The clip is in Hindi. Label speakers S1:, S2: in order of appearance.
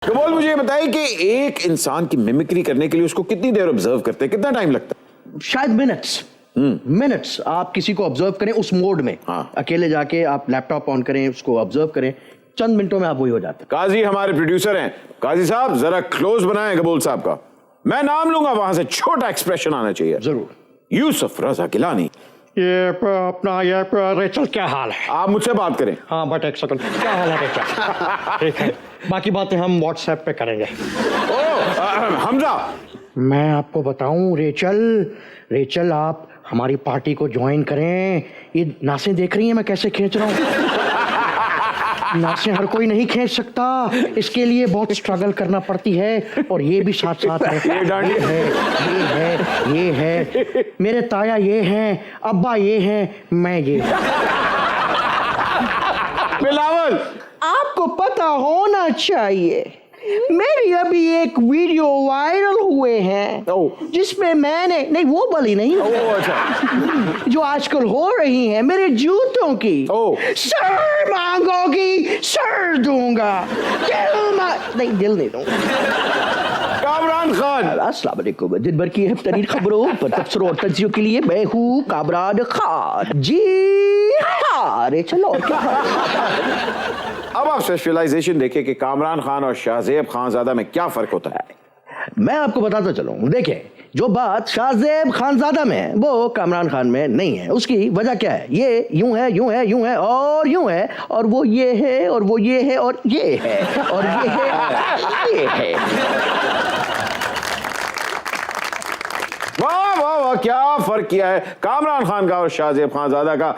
S1: कमाल, मुझे बताइए कि एक इंसान की मिमिक्री करने के लिए उसको कितनी देर ऑब्जर्व करते हैं, कितना टाइम लगता है?
S2: शायद मिनट्स आप किसी को ऑब्जर्व करें उस मोड में।
S1: हाँ।
S2: अकेले जाके आप लैपटॉप ऑन करें, उसको ऑब्जर्व करें, चंद मिनटों में आप वही हो जाते हैं।
S1: काजी हमारे प्रोड्यूसर हैं। काजी साहब जरा क्लोज बनाएं कबूल साहब का। मैं नाम लूंगा, वहां से छोटा एक्सप्रेशन आना चाहिए।
S2: जरूर।
S1: यूसुफ रजा गिलानी।
S3: ये अपना ये रेचल क्या हाल है?
S1: आप मुझसे बात करें।
S3: हाँ बट एक सेकंड, क्या हाल है रेचल? ठीक है, बाकी बातें हम व्हाट्सएप पे करेंगे।
S1: हमजा,
S3: मैं आपको बताऊं रेचल आप हमारी पार्टी को ज्वाइन करें। ये नासें देख रही हैं मैं कैसे खींच रहा हूँ? नासें हर कोई नहीं खींच सकता, इसके लिए बहुत स्ट्रगल करना पड़ती है। और ये भी साथ साथ है, ये है मेरे ताया, ये हैं अब्बा, ये हैं मैं, ये।
S1: बिलावल,
S2: आपको पता होना चाहिए मेरी अभी एक वीडियो वायरल हुए हैं जिसमें मैंने नहीं वो वाली नहीं,
S1: अच्छा,
S2: जो आजकल हो रही है मेरे जूतों की। सर मांगोगी सर दूंगा, नहीं दिल नहीं दूंगा।
S1: कामरान खान।
S2: अस्सलाम वालेकुम। दिन भर की तरीन खबरों पर तबसरों और तज्जियों के लिए मैं हूँ कामरान खान। जी हाँ रेचल, और क्या?
S1: अब आप स्पेशलाइजेशन देखें कि कामरान खान और शाहजेब खानजादा में क्या फर्क होता है।
S2: मैं आपको बताता चलूं, देखिए जो बात शाहजेब खानजादा में है वो कामरान खान में नहीं है। उसकी वजह क्या है? ये यूं है, यूं है, यूं है और यूं है, और वो ये है और वो ये है और ये है और ये है, ये है।
S1: वाह वाह वाह, क्या फर्क किया है कामरान खान का और शाहजेब खानजादा का।